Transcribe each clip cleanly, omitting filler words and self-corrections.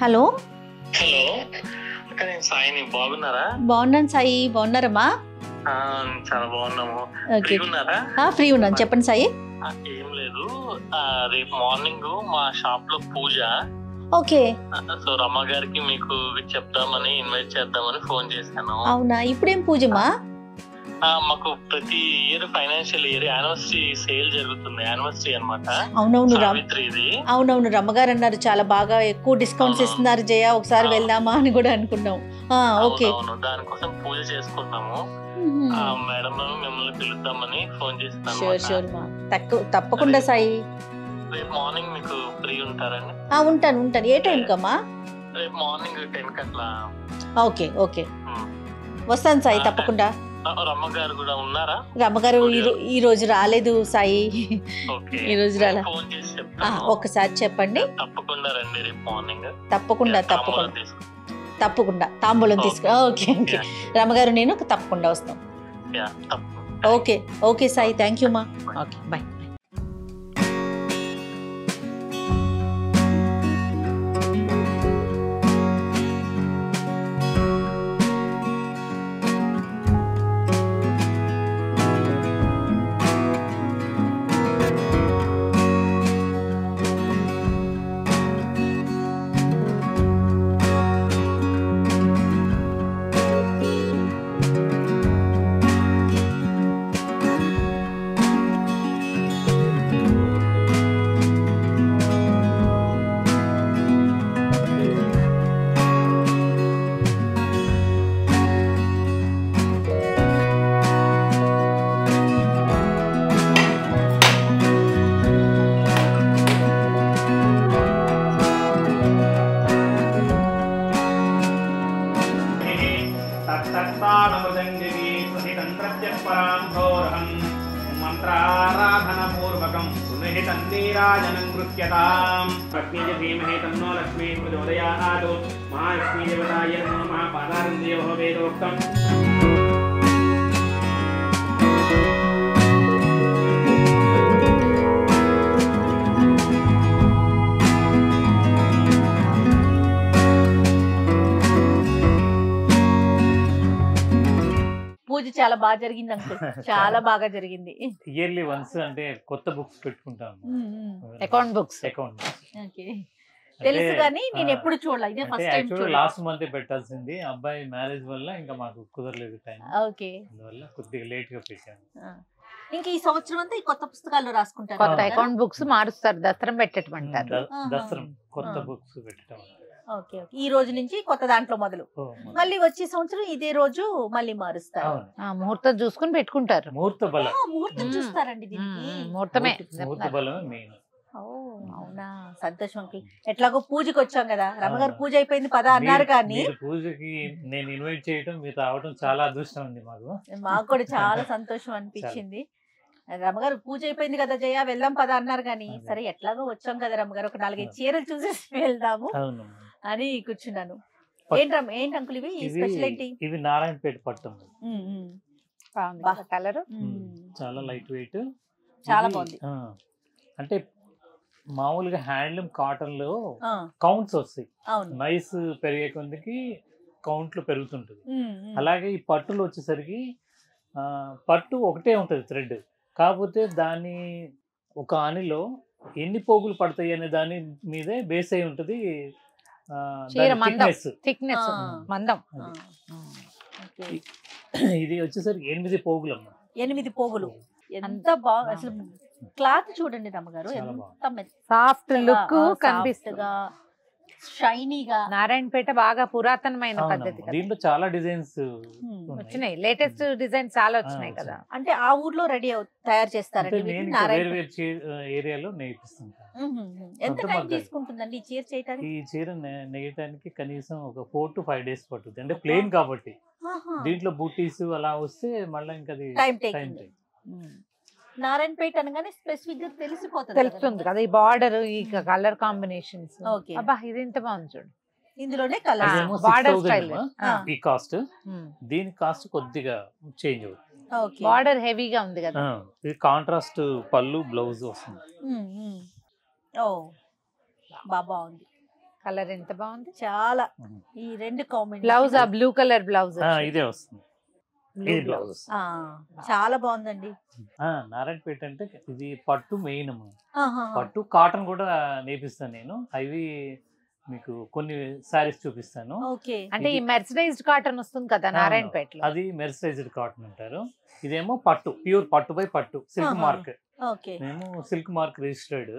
Hello hello అక్క, నేను సాయిని. బాగున్నారా? బాగున్నాను సాయి, బాగున్నారమ్మా? చాలా బాగున్నాము. ఓకే, ఫ్రీ ఉన్నారా? ఫ్రీ ఉన్నాను, చెప్పండి సాయి. ఏం లేదు, రేపు మార్నింగ్ మా షాప్ లో పూజ. ఓకే, సో రమ్మ గారికి మీకు చెప్దామని, ఇన్వైట్ చేద్దామని ఫోన్ చేశాను. అవునా? ఇప్పుడేం పూజమా? మాకు ప్రతి year financial year anniversary sale జరుగుతుంది. యానివర్సరీ అనమాట. అవునవును సావిత్రిది. అవునవును, రమ్మగారు అన్నారు చాలా బాగా ఎక్కువ డిస్కౌంట్స్ ఇస్తున్నారు జయ, ఒకసారి వెళ్దామా అని కూడా అనుకున్నాం. ఓకే, అవును, దానికోసం పూజ చేసుకుంటాము. మేడం మిమ్మల్ని పిలుద్దామని ఫోన్ చేస్తాను. షూర్ షూర్ మా, తప్పకుండా సాయి. రేపు మార్నింగ్ మీకు ఫ్రీ ఉంటారండి? ఉంటాను. ఏ టైం కమ్మా? రేపు మార్నింగ్ 10 అట్లా. ఓకే ఓకే, వస్తాను సాయి, తప్పకుండా. రమ్మగారు కూడా ఉన్నారా? రమ్మగారు ఈ రోజు రాలేదు సాయి, ఈ రోజు రాలే. ఫోన్ చేసి చెప్తాను, ఒక్కసారి చెప్పండి. తప్పకుండా రండి రేపు మార్నింగ్. తప్పకుండా తాంబూలం తీసుకు. ఓకే ఓకే, రమ్మగారు నేను తప్పకుండా వస్తాం. Okay okay Sai, thank you మా. Okay, bye. మంత్రారాధనపూర్వకం సునిహితం నీరాజనం కృత్యతాం. లక్ష్మీ ధీమహి తన్నో లక్ష్మీ ప్రచోదయాత్. మహాలక్ష్మీ దేవతాయ నమః. పాదారందేవః వేదోక్తం. పూజ చాలా బాగా జరిగింది అంకుల్, చాలా బాగా జరిగింది. ఇయర్లీ వన్స్ అంటే కొత్త బుక్స్ పెట్టుకుంటాము, అకౌంట్ బుక్స్. ఓకే, తెలుసు కానీ నేను ఎప్పుడు చూడలేదు, ఇదే ఫస్ట్ టైం చూడలేదు. లాస్ట్ మంత్ పెట్టాల్సింది, అబ్బాయి మ్యారేజ్ వల్ల ఇంకా మాకు కుదరలేదు టైం. ఓకే, అందువల్ల కొద్దిగా లేట్ గా పెట్టాను. ఇంకా ఈ సంవత్సరం అంతా ఈ కొత్త పుస్తకాల్లో రాసుకుంటారు, కొత్త అకౌంట్ బుక్స్ మారుస్తారు, దసరం పెట్టమంటారు. దసరం కొత్త బుక్స్ పెట్టడం. ఓకే ఓకే, ఈ రోజు నుంచి కొత్త దాంట్లో మొదలు, మళ్ళీ వచ్చే సంవత్సరం ఇదే రోజు మళ్ళీ మారుస్తారు. ముహూర్తం చూసుకుని పెట్టుకుంటారు. ముహూర్త బలం, ముహూర్తం చూస్తారండి దీనికి. ముహూర్తమే, ముహూర్త బలమే మెయిన్. అవునా, సంతోషం అంకుల్. ఎట్లాగో పూజకి వచ్చాం కదా, రమ్మగారు పూజ అయిపోయింది పద అన్నారు, కానీ పూజకి నేను ఇన్వైట్ చేయడం, మీరు రావడం చాలా అదృష్టం ఉంది మాకు కూడా చాలా సంతోషం అనిపించింది. రమ్మగారు పూజ అయిపోయింది కదా జయ, వెళ్దాం పద అన్నారు, కానీ సరే ఎట్లాగో వచ్చాం కదా రమ్మగారు, ఒక 4-5 చీరలు చూసేసి వెళ్దాము అని కూర్చున్నాను. ఏంటి అంకుల్ ఇవి స్పెషల్ ఏంటి? ఇవి నారాయణపేట పట్టం, కలర్ చాలా లైట్ వెయిట్, చాలా బాగుంది. అంటే మామూలుగా హ్యాండ్లూమ్ కాటన్ లో కౌంట్స్ వస్తాయి, నైస్ పెరిగే కొందికి కౌంట్లు పెరుగుతుంటది. అలాగే ఈ పట్టులు వచ్చేసరికి పట్టు ఒకటే ఉంటది థ్రెడ్, కాకపోతే దాని ఒక ఆనిలో ఎన్ని పోగులు పడతాయి అనే దాని మీదే బేస్ అయి ఉంటది థిక్నెస్, మందం. ఇది వచ్చేసరికి 8 పోగులు అమ్మా. 8 పోగులు, ఎంత బాగా అసలు. క్లాత్ చూడండి రమ్మగారు, ఎంత సాఫ్ట్ లుక్ కనిపిస్తుంది, షైనీగా. నారాయణపేట బాగా పురాతనమైన పద్ధతి, దీంట్లో చాలా డిజైన్స్ వచ్చినాయి, లేటెస్ట్ డిజైన్స్ చాలా వచ్చినాయి కదా. అంటే ఆ ఊర్లో రెడీ తయారు చేస్తారండి ఏరియాలో నేర్పిస్తుంటాను. ఎంత టైం తీసుకుంటుందండి ఈ చీర చేయడానికి? ఈ చీర నేయటానికి కనీసం ఒక 4 to 5 days పడుతుంది, అంటే ప్లెయిన్ కాబట్టి. దీంట్లో బూటీస్ అలా వస్తే మళ్ళీ ఇంకా టైం. నారాయణపేట అనగానే స్పెసిఫిక్ గా తెలుస్తుంది కదా, ఈ బార్డర్, ఈ కలర్ కాంబినేషన్స్. అబ్బా, ఇది ఎంత బాగుంది చూడు, ఇందులోనే కలర్ బార్డర్ స్టైల్. ఈ కాస్ట్, దీని కాస్ట్ కొద్దిగా చేంజ్ అవుతుంది, బార్డర్ హెవీగా ఉంది కదా. ఇది కాంట్రాస్ట్ పళ్ళు, బ్లౌజ్ వస్తుంది. బాగుంది. కలర్ ఎంత బాగుంది. చాలా ఈ రెండు కాంబినేషన్. బ్లౌజ్ ఆ బ్లూ కలర్ బ్లౌజ్ ఇదే వస్తుంది. ఇది బ్లౌజ్ చాలా బాగుందండి. నారాయణపేట అంటే ఇది పట్టు మెయిన్, పట్టు కాటన్ కూడా నేర్పిస్తాను నేను. అవి మీకు కొన్ని సారీస్ చూపిస్తాను. అంటే ఈ మెర్సరైజ్డ్ కాటన్ వస్తుంది కదా నారాయణపేటలో, అది మెర్సరైజ్డ్ కాటన్ అంటారు. ఇదేమో పట్టు, ప్యూర్ పట్టు బై పట్టు, సిల్క్ మార్క్. మేము సిల్క్ మార్క్ రిజిస్టర్డ్,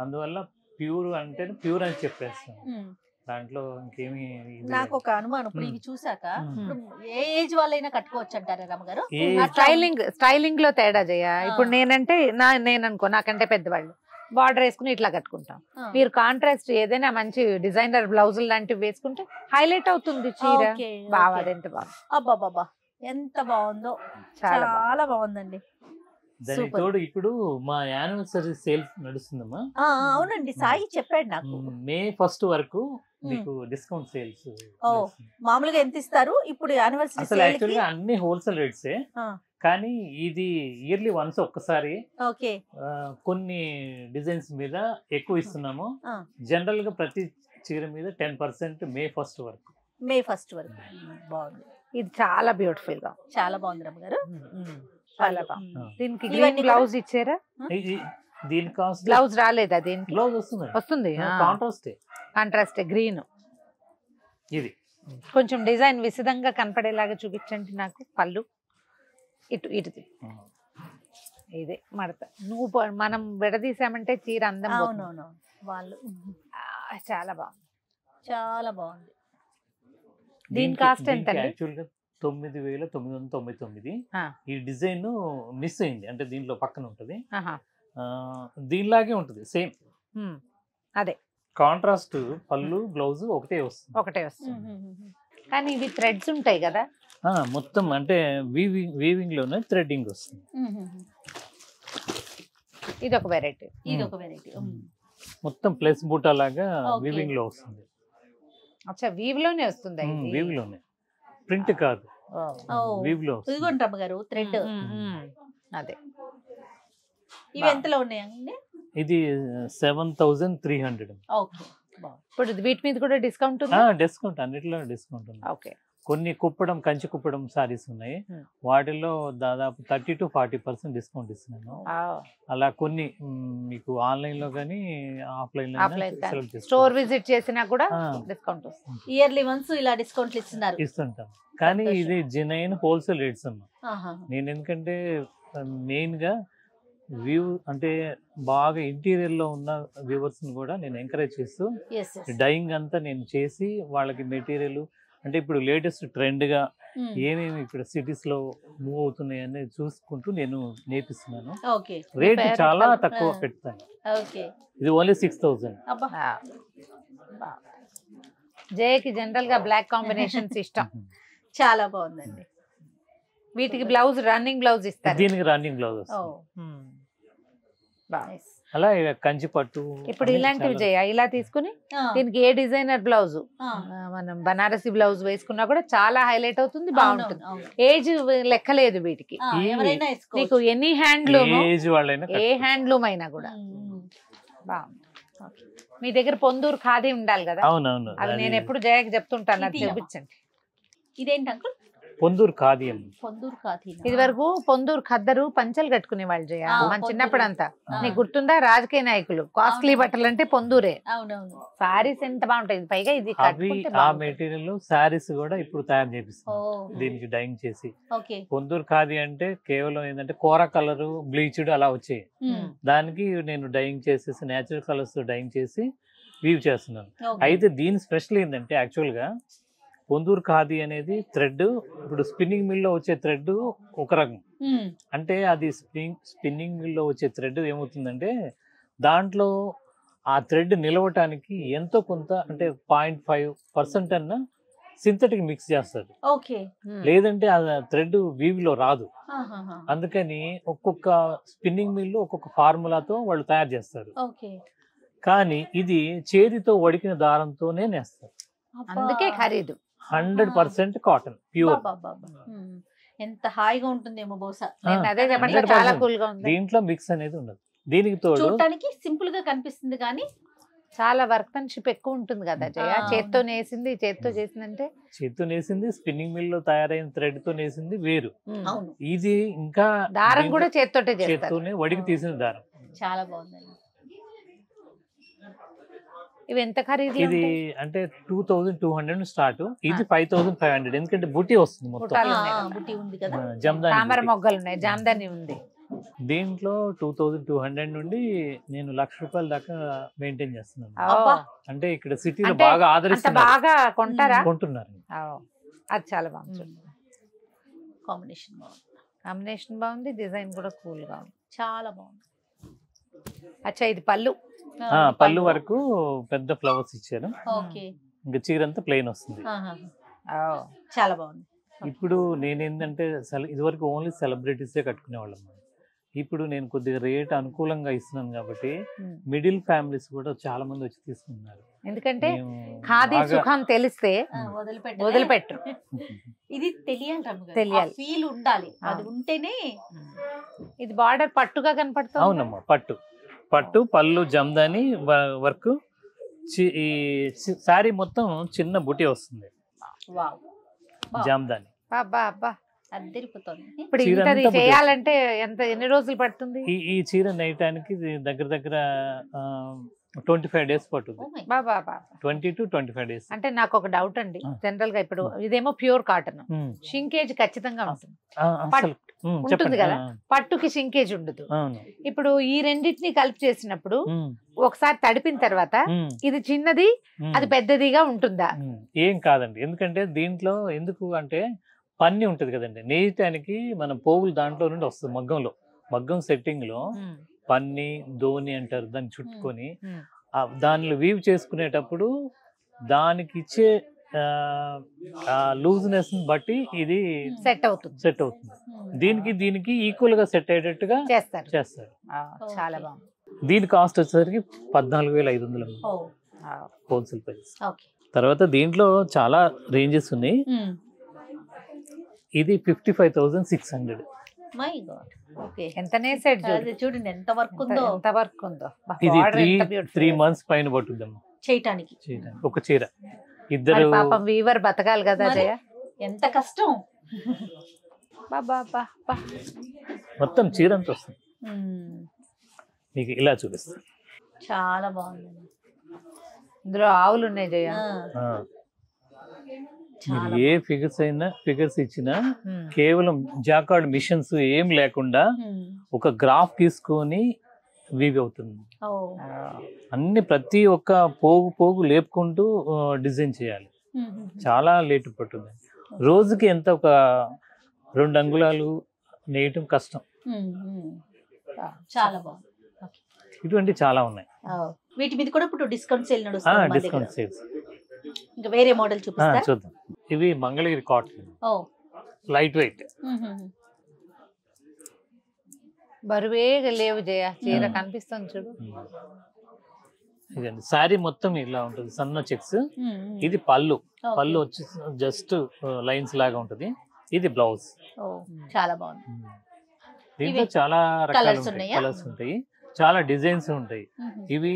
అందువల్ల ప్యూర్ అంటే ప్యూర్ అని చెప్పేస్తాను. దాంట్లో ఇంకేమి. నాకు ఒక అనుమానం, ఇప్పుడు ఇవి చూసాక ఏ ఏజ్ వాళ్ళైనా కట్టుకోవచ్చు అంటారా రమ్మగారు? స్టైలింగ్ లో తేడా చేయ. ఇప్పుడు నేనంటే నేను అనుకో నాకంటే పెద్దవాళ్ళు బార్డర్ వేసుకుని ఇట్లా కట్టుకుంటాం. మీరు కాంట్రాస్ట్ ఏదైనా మంచి డిజైనర్ బ్లౌజులు లాంటివి వేసుకుంటే హైలైట్ అవుతుంది చీర. బాగా ఎంత బాగా, అబ్బాబాబా ఎంత బాగుందో, చాలా బాగుందండి. దానికి తోడు ఇప్పుడు మా యానివర్సరీ సేల్ నడుస్తుందమ్మా. అవునండి, సాయి చెప్పాడు నాకు. మే 1 వరకు మీకు డిస్కౌంట్ సేల్స్. మామూలుగా ఎంత ఇస్తారు ఇప్పుడు యానివర్సరీ? అసలు యాక్చువల్గా అన్ని హోల్సేల్ రేట్సే, కానీ ఇది ఇయర్లీ వన్స్ ఒక్కసారి కొన్ని డిజైన్స్ మీద ఎక్కువ ఇస్తున్నాము. జనరల్ గా ప్రతి చీర మీద 10% మే 1 వరకు. మే 1 వరకు బాగుంది. ఇది చాలా బ్యూటిఫుల్ గా, చాలా బాగుంది రమ్మగారు. చాలా బాగుంది. దీనికి బ్లౌజ్ ఇచ్చారా? దీని కాస్ట్ బ్లౌజ్ రాలేదా? దీనికి బ్లౌజ్ వస్తుంది, కాంట్రాస్ట్ గ్రీన్. ఇది కొంచెం డిజైన్ విసిదంగా కనపడేలాగా చూపించండి నాకు. పళ్ళు ఇటు ఇదే మడత. మనం విడదీసామంటే చీర అందం. అవునవును, వాళ్ళు చాలా బాగుంది, చాలా బాగుంది. దీని కాస్ట్ ఎంత? యాక్చువల్గా 9,999. ఈ డిజైన్ మిస్ అయింది, అంటే దీంట్లో పక్కన ఉంటది, దీనిలాగే ఉంటది సేమ్. అదే కాంట్రాస్ట్ పళ్ళు బ్లౌజ్ ఒకటే వస్తుంది. కానీ ఇవి థ్రెడ్స్ ఉంటాయి కదా మొత్తం, అంటే వీవింగ్ లోనే థ్రెడ్డింగ్ వస్తుంది. ఇది ఒక వెరైటీ. మొత్తం ప్లస్ బూటా లాగా వీవింగ్ లో వస్తుంది. అచ్చా, వీవ్ లోనే వస్తుంది. వీవ్ లోనే, ప్రింట్ కాదు, వీవ్ లో. ఇదిగోండి గారు థ్రెడ్. అదే ఇవి ఎంతలో ఉన్నాయండి? ఇది 7,300. ఇప్పుడు వీటి మీద కూడా డిస్కౌంట్ ఉంది? డిస్కౌంట్, అన్నిటిలో డిస్కౌంట్ ఉంది. ఓకే. కొన్ని కంచి కుప్పడం సారీస్ ఉన్నాయి, వాటిల్లో దాదాపు 30 to 40% డిస్కౌంట్ ఇస్తున్నాను. అలా కొన్ని మీకు ఆన్లైన్ లో కానీ ఆఫ్లైన్ లో స్టోర్ విజిట్ చేసినా కూడా డిస్కౌంట్ వస్తుంది. ఇయర్లీ వన్స్ ఇలా డిస్కౌంట్ ఇస్తుంటాం. కానీ ఇది జెన్యూన్ హోల్సేల్ రేట్స్ అమ్మా. నేను ఎందుకంటే మెయిన్ గా వ్యూ అంటే బాగా ఇంటీరియర్ లో ఉన్న వ్యూవర్స్ ని కూడా నేను ఎంకరేజ్ చేస్తూ డైయింగ్ అంతా నేను చేసి వాళ్ళకి మెటీరియల్, అంటే ఇప్పుడు లేటెస్ట్ ట్రెండ్ గా ఏమేమి ఇక్కడ సిటీస్ లో మూవ్ అవుతున్నాయి అనేది చూసుకుంటూ నేను నేర్పిస్తున్నాను. రేట్ చాలా తక్కువ పెడతాను. ఇది ఓన్లీ 6,000. జయకి జనరల్ గా బ్లాక్ కాంబినేషన్స్ ఇష్టం. చాలా బాగుందండి. వీటికి బ్లౌజ్ రన్నింగ్ బ్లౌజ్ ఇస్తారు. దీనికి రన్నింగ్ బ్లౌజ్. అలా కంచి పట్టు. ఇప్పుడు ఇలాంటివి ఇలా తీసుకుని దీనికి ఏ డిజైనర్ బ్లౌజ్, మనం బనారసి బ్లౌజ్ వేసుకున్నా కూడా చాలా హైలైట్ అవుతుంది, బాగుంటుంది. ఏజ్ లెక్కలేదు వీటికి. నీకు ఎనీ హ్యాండ్లూమ్, ఏ హ్యాండ్లూమ్ అయినా కూడా బాగుంది. మీ దగ్గర పొందూరు ఖాదీ ఉండాలి కదా? అవునవును, అది నేను ఎప్పుడు జయకి చెప్తుంటాను, అది చూపించండి. ఇదేంటి అంకుల్? పొందూరు ఖాదీ. ఇది వరకు పొందూరు ఖద్దరు పంచలు కట్టుకునే వాళ్ళు జయ, మన చిన్నప్పుడు అంతా. నీకు గుర్తుందా? రాజకీయ నాయకులు కాస్ట్లీ బట్టలు అంటే పొందూరే. సారీస్ ఎంత బాగుంటాయి, పైగా ఇది ఆ మెటీరియల్ సారీస్ కూడా ఇప్పుడు తయారు చేపిస్తాం, దీనికి డైయింగ్ చేసి. పొందూరు ఖాదీ అంటే కేవలం ఏంటంటే కోరా కలర్ బ్లీచ్డ్ అలా వచ్చాయి, దానికి నేను డైయింగ్ చేసేసి నేచురల్ కలర్స్ డైయింగ్ చేసి వీవ్ చేస్తున్నాను. అయితే దీని స్పెషల్ ఏంటంటే యాక్చువల్ గా పొందూరు ఖాదీ అనేది థ్రెడ్, ఇప్పుడు స్పిన్నింగ్ మిల్ లో వచ్చే థ్రెడ్ ఒక రకం, అంటే అది స్పిన్నింగ్ మిల్ లో వచ్చే థ్రెడ్ ఏమవుతుందంటే దాంట్లో ఆ థ్రెడ్ నిలవటానికి ఎంతో కొంత, అంటే 0.5% అన్న సింథటిక్ మిక్స్ చేస్తారు, లేదంటే ఆ థ్రెడ్ వీవ్ లో రాదు. అందుకని ఒక్కొక్క స్పిన్నింగ్ మిల్ ఒక్కొక్క ఫార్ములాతో వాళ్ళు తయారు చేస్తారు, కానీ ఇది చేతితో వడికిన దారంతోనే నేస్తారు. అందుకే ఖరీదు. 100% కాటన్ ప్యూర్. ఎంత హాయిగా ఉంటుందేమో బహుశా. చాలా కూల్ గా ఉంది. దీంట్లో మిక్స్ అనేది ఉండదు. దీనికి తోడు చూడటానికి సింపుల్ గా కనిపిస్తుంది, కానీ చాలా వర్క్మెన్షిప్ ఎక్కువ ఉంటుంది కదా జయ. చేత్తో నేసింది, చేత్తో చేసిందంటే చేత్తో నేసింది, స్పిన్నింగ్ మిల్ లో తయారైన థ్రెడ్ తో నేసింది వేరు. అవును, ఇది ఇంకా దారం కూడా చేత్తోటే చేస్తారు. చేత్తోనే వడికి తీసిన దారం. చాలా బాగుందండి. ఇవి ఎంత ఖరీదు? ఇది అంటే 2200 స్టార్ట్, ఇది 5500. ఎందుకంటే బుట్టి వస్తుంది మొత్తం, బుట్టాలు ఉన్నాయి కదా. బుట్టి ఉంది కదా. జమ్దాని తామర బుట్టి. మొగ్గలు ఉన్నాయి, జామ్దాని ఉంది. దీంట్లో 2200 నుండి నేను ₹1,00,000 దాకా మెయింటైన్ చేస్తున్నాను. అబ్బా. అంటే ఇక్కడ సిటీలో అంటే బాగా అంత ఆదరిస్తున్నారు, బాగా కొంటారా? కొంటున్నారు. అది చాలా బాగుంది. కాంబినేషన్ బాగుంది, కాంబినేషన్ బాగుంది, డిజైన్ కూడా కూల్ గా ఉంది, చాలా బాగుంది. అచ్చా ఇది పళ్ళు. పళ్ళు వరకు పెద్ద ఫ్లవర్స్ ఇచ్చారు. ఓకే, ఇంకా చీర అంతా ప్లెయిన్ వస్తుంది. చాలా బాగుంది. ఇప్పుడు నేనేంటంటే ఇదివరకు ఓన్లీ సెలబ్రిటీసే కట్టుకునేవాళ్ళం. ఇప్పుడు నేను కొద్దిగా రేట్ అనుకూలంగా ఇస్తున్నాను కాబట్టి మిడిల్ ఫ్యామిలీస్ కూడా చాలా మంది వచ్చి తీసుకుంటున్నారు. ఎందుకంటే ఖాదీ సుఖం తెలిస్తే వదిలిపెట్టరు. ఇది తెలియాలి, తెలియాలి, ఫీల్ ఉండాలి, అది ఉంటేనే. ఇది బార్డర్ పట్టుగా కనపడుతుంది. అవునమ్మా, పట్టు పళ్ళు జమ్దాని వర్క్. ఈ శారీ మొత్తం చిన్న బుటీ వస్తుంది, జామ్దాని. అబ్బా అబ్బా, అద్దరిపోతుంది. ఇప్పుడు ఇంతది చేయాలంటే ఎన్ని రోజులు పడుతుంది? ఈ చీర నేయటానికి దగ్గర 25 days పడుతుంది. 20 to 25 days. అంటే నాకు ఒక డౌట్ అండి, జనరల్ గా ఇప్పుడు ఇదేమో ప్యూర్ కాటన్, షింకేజ్ ఖచ్చితంగా ఉంటుంది ఉంటుంది కదా, పట్టుకి షింకేజ్ ఉండదు. ఇప్పుడు ఈ రెండింటిని కలిపి చేసినప్పుడు ఒకసారి తడిపిన తర్వాత ఇది చిన్నది అది పెద్దదిగా ఉంటుందా? ఏం కాదండి, ఎందుకంటే దీంట్లో ఎందుకు అంటే పన్ని ఉంటది కదండి, నేయటానికి మనం పోగులు దాంట్లో నుండి వస్తుంది. మగ్గం సెట్టింగ్ లో పన్ని ధోని అంటారు, దాన్ని చుట్టుకొని దానిలో వీవ్ చేసుకునేటప్పుడు దానికి ఇచ్చే లూజ్నెస్ బట్టి ఇది సెట్ అవుతుంది. దీనికి ఈక్వల్ గా సెట్ అయ్యేటట్టుగా చేస్తారు. చాలా బాగుంది. దీని కాస్ట్ వచ్చేసరికి 14,500 హోల్సేల్ ప్రైస్. తర్వాత దీంట్లో చాలా రేంజెస్ ఉన్నాయి. ఇది 55,600. ఎంతనే సెట్ చూడండి, ఎంత వర్క్ ఉందో. ఇది 3 months పైన పట్టుద్దమ్మా చేయటానికి ఒక చీర. ఇద్దరు పాపం వీవర్ బతకాలి కదా జయ, ఎంత కష్టం. మొత్తం చీర అంతా వస్తుంది. మీకు ఇలా చూపిస్తాను, చాలా బాగుంది. ఇందులో ఆవులు ఉన్నాయి జయ. మీరు ఏ ఫిగర్స్ ఇచ్చినా కేవలం జాకార్డ్ మిషన్స్ ఏం లేకుండా ఒక గ్రాఫ్ తీసుకొని వీవ్ అవుతుంది. అన్ని ప్రతి ఒక్క పోగు లేపుకుంటూ డిజైన్ చేయాలి, చాలా లేట్ పట్టుతుంది. రోజుకి ఎంత ఒక 2 అంగుళాలు నేయటం కష్టం. చాలా బాగుంది. ఇటువంటి చాలా ఉన్నాయి. వీటి మీద కూడా ఇప్పుడు డిస్కౌంట్ సేల్ నడుస్తుంది. Discount sales. ఇంకా వేరే మోడల్ చూపిస్తారా? చూద్దాం. ఇవి మంగళగిరి కాటన్, లైట్ వెయిట్. బరువే లేవు జయ, చీర కనిపిస్తుంది చూడు. ఇదండి శారీ మొత్తం ఇలా ఉంటుంది, సన్న చెక్స్. ఇది పళ్ళు వచ్చి జస్ట్ లైన్స్ లాగా ఉంటుంది. ఇది బ్లౌజ్. చాలా బాగుంది. దీంట్లో చాలా రకాల కలర్స్ ఉంటాయి, చాలా డిజైన్స్ ఉంటాయి. ఇవి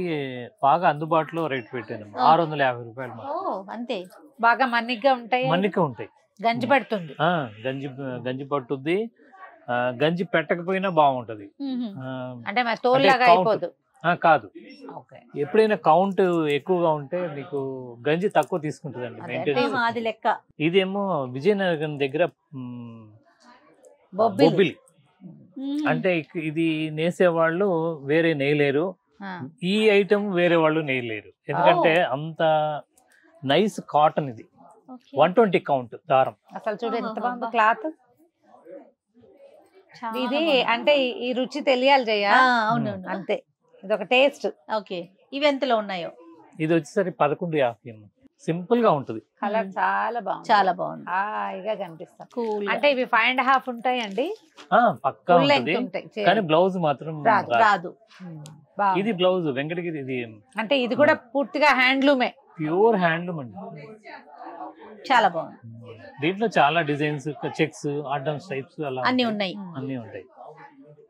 బాగా అందుబాటులో రేట్ పెట్టాను, 650 రూపాయలు. అంతే, బాగా మన్నిగ్గా ఉంటాయి. గంజి పడుతుంది, గంజి పట్టుద్ది. గంజి పెట్టకపోయినా బాగుంటది. అంటే తోలులాగా అయిపోదు కాదు. ఎప్పుడైనా కౌంట్ ఎక్కువగా ఉంటే మీకు గంజి తక్కువ తీసుకుంటుందండి మెయింటెనెన్స్. ఇదేమో విజయనగరం దగ్గర బొబ్బిలి. అంటే ఇది నేసేవాళ్ళు వేరే నేయలేరు, ఈ ఐటమ్ వేరే వాళ్ళు నేయలేరు. ఎందుకంటే అంత నైస్ కాటన్. ఇది 120 కౌంట్ దారం. అసలు చూడు ఎంత బాగుంది క్లాత్. ఇది అంటే ఈ రుచి తెలియాలి జయ. అవునవును, అంతే, ఇది ఒక టేస్ట్. ఓకే, ఇవి ఎంతలో ఉన్నాయో? ఇది వచ్చేసరికి 1150. సింపుల్ గా ఉంటది. కలర్ చాలా బాగుంది, హాయిగా కనిపిస్తాం. అంటే ఇవి 5.5 ఉంటాయండి, పక్కా ఉంటాయి. కానీ బ్లౌజ్ మాత్రం రాదు. ఇది బ్లౌజ్ వెంకటగిరి. ఇది అంటే ఇది కూడా పూర్తిగా హ్యాండ్లూమే, ప్యూర్ హ్యాండ్లూమ్ అండి. చాలా బాగుంది. దీంట్లో చాలా డిజైన్స్, చెక్స్, అడ్డం స్ట్రైప్స్ అలా అన్ని ఉన్నాయి.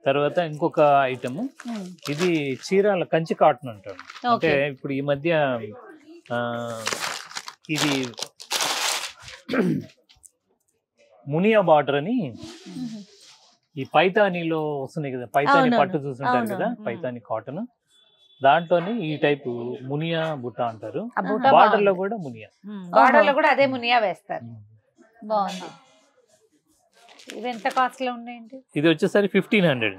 తర్వాత ఇంకొక ఐటమ్, ఇది చీరాల కంచి కాటన్ అంటారు. అంటే ఇప్పుడు ఈ మధ్య ఇది మునియా బార్డర్ అని ఈ పైతానీలో వస్తున్నాయి కదా, పైతానీ పట్టు చూస్తుంటారు కదా, పైతానీ కాటన్, దాంట్లోని ఈ టైపు మునియా బుట్ట అంటారు. బార్డర్ లో కూడా మునియా, బార్డర్ లో కూడా అదే మునియా వేస్తారు. బాగుంది. ఇవి ఎంత కాస్ట్ లో ఉన్నాయండి? ఇది వచ్చేసరి 1500.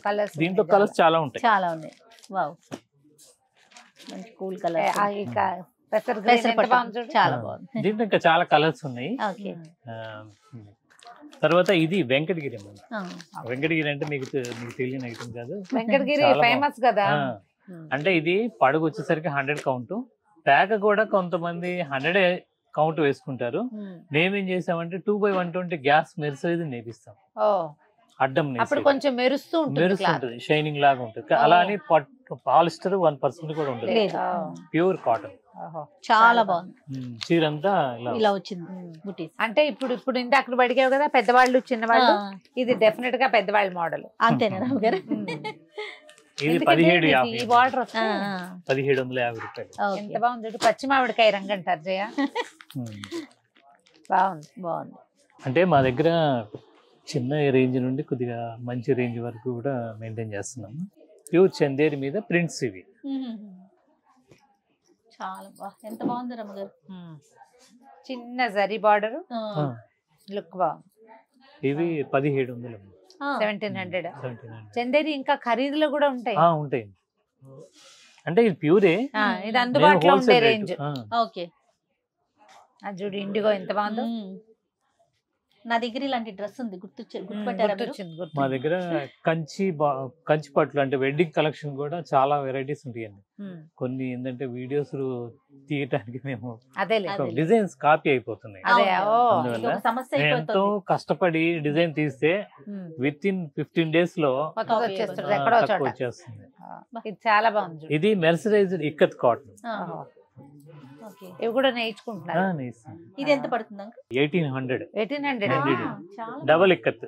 కలర్స్, దీంట్లో కలర్స్ చాలా ఉంటాయి. చాలా ఉన్నాయి. వావ్, మంచి కూల్ కలర్. చాలా బాగుంది. దీంట్లో ఇంకా చాలా కలర్స్ ఉన్నాయి. ఓకే. తర్వాత ఇది వెంకటగిరి. వెంకటగిరి అంటే మీకు తెలియని ఐటమ్ కాదు. వెంకటగిరి ఫేమస్ కదా. అంటే ఇది పడుగు వచ్చేసరికి 100 కౌంట్, ప్యాక్ కూడా కొంతమంది 100 కౌంట్ వేసుకుంటారు. మేమేం చేసామంటే 2/120 గ్యాస్ మెరిసేది నేపిస్తాం. అడ్డం అప్పుడు కొంచెం మెరుస్తుంటుంది, షైనింగ్ లాగా ఉంటుంది. అలా అని పాలిస్టర్ 1% కూడా ఉంటుంది, ప్యూర్ కాటన్. చాలా బాగుంది. చీరంతా ఇలా వచ్చింది. అంటే ఇప్పుడు ఇందాక అడిగావు కదా పెద్దవాళ్ళు చిన్నవాళ్ళు, ఇది డెఫినెట్ గా పెద్దవాళ్ళ మోడల్. అంతేనా గారు? ఇది 1750. ఈ బార్డర్ 1750 రూపాయలు. ఎంత బాగుంది. పచ్చి మామిడికాయ రంగు అంటారు జయ. బాగుంది. బాగుంది. అంటే మా దగ్గర చిన్న రేంజ్ నుండి కొద్దిగా మంచి రేంజ్ వరకు కూడా మెయింటైన్ చేస్తున్నాము. ప్యూర్ చందేరి మీద ప్రింట్స్ ఇవి. చాలా ఎంత బాగుంది రమ్మగారు. చిన్న జరీ బార్డర్, లుక్ బాగుంది. ఇవి 1700. 1700. చందేరి ఇంకా ఖరీదులో కూడా ఉంటాయి. ఉంటాయి. అంటే ఇది ప్యూరే, ఇది అందుబాటులో ఉండే రేంజ్. ఓకే. అది చూడు ఇండిగో ఎంత బాగుందో. నా దగ్గర ఇలాంటి డ్రెస్ ఉంది, గుర్తుపట్టారా? మా దగ్గర కంచి పట్లు అంటే వెడ్డింగ్ కలెక్షన్ కూడా చాలా వెరైటీస్ ఉంటాయండి. కొన్ని ఏంటంటే వీడియోస్ తీయటానికి మేము డిజైన్స్ కాపీ అయిపోతున్నాయి. ఎంతో కష్టపడి డిజైన్ తీస్తే విత్ ఇన్ 15 days లో వచ్చేస్తుంది. చాలా బాగుంది. ఇది మెర్సరైజ్డ్ ఇక్కత్ కాటన్. ఇవి కూడా నేర్చుకుంటున్నారు. ఇది ఎంత పడుతుంది? 1800. డబల్ ఇక్కత్.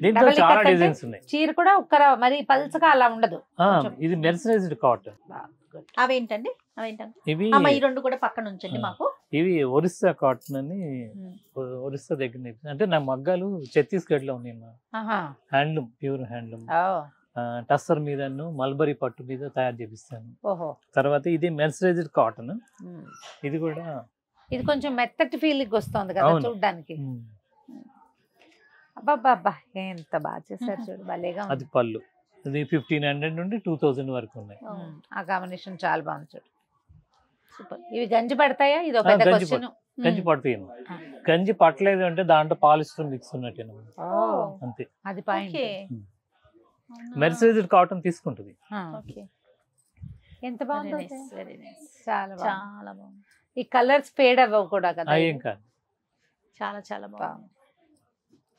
దీంట్లో చాలా డిజైన్స్ ఉన్నాయి. చీర కూడా ఒక్కర మరి పల్చగా అలా ఉండదు. ఇది మెర్సరైజ్డ్ కాటన్. అవేంటండి? ఇవి ఈ రెండు కూడా పక్కన ఉంచండి మాకు. ఇవి ఒరిస్సా కాటన్ అని, ఒరిస్సా దగ్గర. అంటే నా మగ్గాలు ఛత్తీస్గఢ్ లో ఉన్నాయి. Handloom, pure handloom. టస్సర్ మీద మల్బరీ పట్టు మీద తయారు చేపిస్తాను. తర్వాత ఇది మెర్సరైజ్డ్ కాటన్. ఇది కూడా ఇది కొంచెం మెత్తటి ఫీలింగ్ వస్తుంది కదా చూడడానికి. అబ్బా ఎంత బాగా చేశారు చూడు, భలేగా. అది పళ్ళు. ఇది 1500 నుండి 2000 వరకు ఉన్నాయి. ఆ కాంబినేషన్ చాలా బాగుంది చూడు. సూపర్. ఇవి గంజి పడతాయా? ఇది ఒక పెద్ద క్వశ్చన్. గంజి పడుతుంది. గంజి పట్టలేదు అంటే దాంట్లో పాలిస్టర్ మిక్స్ ఉన్నట్టు అంతే. అది పాయింట్. మెర్సరైజ్డ్ కాటన్ తీసుకుంటుంది. ఎంత బాగుంది. చాలా బాగుంది. ఈ కలర్స్ ఫేడ్ అవ్వవు కూడా కదా. ఏం కాదు. చాలా బాగుంది.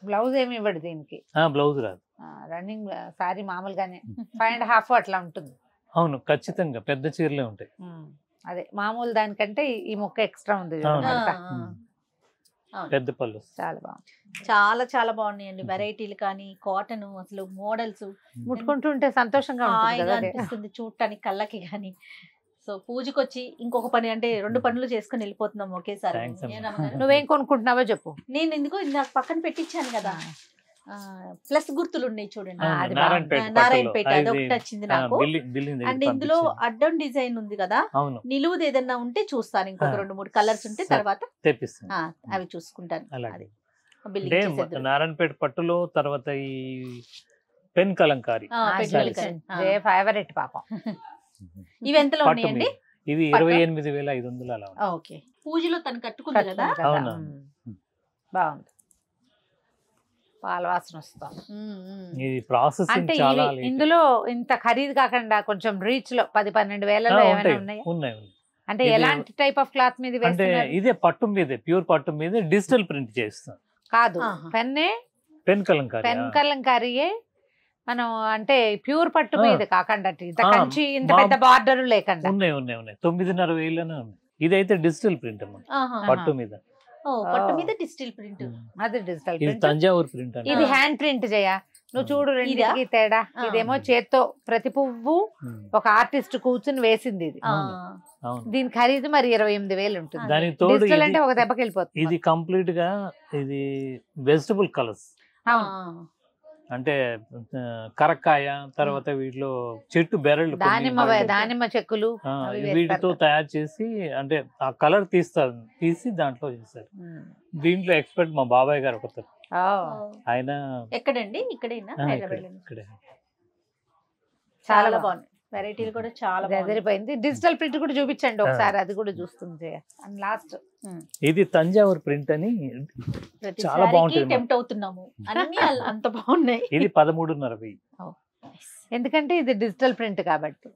బ్లౌజ్ ఏమి ఇవ్వడు దీనికి. బ్లౌజ్ రాదు. రన్నింగ్ సారీ మామూలుగానే 5.5 అట్లా ఉంటుంది. అవును, ఖచ్చితంగా పెద్ద చీరలే ఉంటాయి. అదే మామూలు దానికంటే ఈ మొక్క ఎక్స్ట్రా ఉంది. పెద్ద పళ్ళు. చాలా బాగుంది. చాలా బాగున్నాయండి. వెరైటీలు కానీ కాటన్, అసలు మోడల్స్ ముట్టుకుంటుంటే సంతోషంగా అనిపిస్తుంది చూడటానికి కళ్ళకి కానీ. సో పూజకి వచ్చి ఇంకొక పని అంటే 2 పనులు చేసుకుని వెళ్ళిపోతున్నాం ఒకేసారి. నువ్వేం కొనుక్కుంటున్నావో చెప్పు. నేను ఎందుకో నాకు పక్కన పెట్టించాను కదా, ప్లస్ గుర్తులు ఉన్నాయి చూడండి. నారాయణపేట అదొకటి వచ్చింది నాకు. అండ్ ఇందులో అడ్డం డిజైన్ ఉంది కదా, నిలువుది ఏదన్నా ఉంటే చూస్తాను. ఇంకొక 2-3 కలర్స్ ఉంటే తర్వాత అవి చూసుకుంటాను. నారాయణపేట పట్టులో తర్వాత ఈ పెన్ కలంకారీ ఫేవరెట్ పాపం. ఇవి ఎంతలో ఉన్నాయండి? ఇవి 28,500 అలా. ఓకే. పూజలో తను కట్టుకుంది కదా. అవునా, బాగుంది. పాల వాసన వస్తాం. ఇది ప్రాసెసింగ్ అంటే చాలా. ఇందులో ఇంత ఖరీదు కాకుండా కొంచెం రీచ్ లో 10-12 వేలలో ఏమైనా ఉన్నాయా? ఉన్నాయి. అంటే ఎలాంటి టైప్ ఆఫ్ క్లాత్ మీద వేస్తున్నారు? అంటే ఇదే పట్టు మీద, ప్యూర్ పట్టు మీద డిజిటల్ ప్రింట్ చేస్తాం. కాదు, పెన్ కలంకారీయే మనం. అంటే ప్యూర్ పట్టు మీద కాకుండా ఇంత కంచి ఇంత పెద్ద బార్డర్ లేకుండా. ఉన్నాయి 9,500 ఉన్నాయి. ఇదైతే డిజిటల్ ప్రింట్ అన్నమాట పట్టు మీద. పట్టు మీద డిజిటల్ ప్రింట్. అది డిజిటల్ ఇది ప్రింట్. తంజావూరు ప్రింట్ అండి. ఇది హ్యాండ్ ప్రింట్ జయ. నువ్వు చూడు రెండింటికి తేడా. ఇదేమో చేత్తో ప్రతి పువ్వు ఒక ఆర్టిస్ట్ కూర్చుని వేసింది. ఇది దీని ఖరీదు మరి 28,000 ఉంటుంది. దానికి తోడు డిజిటల్ అంటే ఒక దెబ్బకి వెళ్ళిపోతుంది. ఇది కంప్లీట్ గా ఇది వెజిటబుల్ కలర్స్ అంటే కరక్కాయ, తర్వాత వీటిలో చెట్టు బెరళ్ళు, దానిమ్మ చెక్కులు వీటితో తయారు చేసి అంటే ఆ కలర్ తీసి దాంట్లో చేస్తారు. దీంట్లో ఎక్స్పర్ట్ మా బాబాయ్ గారు ఒకరు. ఆయన ఎక్కడండి? ఇక్కడేనా? ఇక్కడే. చాలా బాగుంది. వెరైటీలు కూడా చాలా అదిరిపోయింది. డిజిటల్ ప్రింట్ కూడా చూపించండి ఒకసారి, అది కూడా చూస్తుంది లాస్ట్. ఇది తంజావూరు ప్రింట్ అని చాలా బాగుంటుంది. టెంప్ట్ అవుతున్నాము, అన్ని అంత బాగున్నాయి. ఇది 13,500. ఎందుకంటే ఇది డిజిటల్ ప్రింట్ కాబట్టి.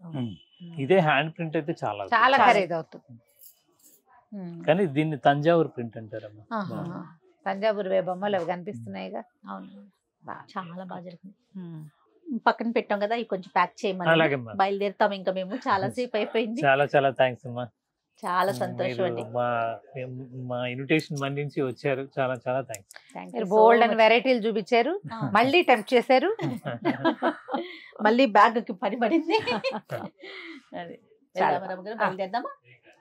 ఇదే హ్యాండ్ ప్రింట్ అయితే చాలా చాలా ఖరీదు అవుతుంది. కానీ దీన్ని తంజావూరు ప్రింట్ అంటారమ్మా. తంజావూరు బొమ్మలు అవి కనిపిస్తున్నాయిగా. అవును, చాలా బాగా జరిగింది. పక్కన పెట్టాం కదా, ఇవి కొంచెం ప్యాక్ చేయమని బయలుదేరుతాం. ఇంకా మేము చాలా సేపు అయిపోయింది. చాలా చాలా థ్యాంక్స్ అమ్మా. చాలా సంతోషం అండి. మా ఇన్విటేషన్ మన్నించి వచ్చారు. చాలా చాలా థ్యాంక్స్. బోల్డ్ అండ్ వెరైటీలు చూపించారు, మళ్ళీ టెంప్ట్ చేశారు. మళ్ళీ బ్యాగ్ కి పని పడింది. బయలుదేరదామా?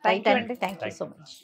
Thank you so much.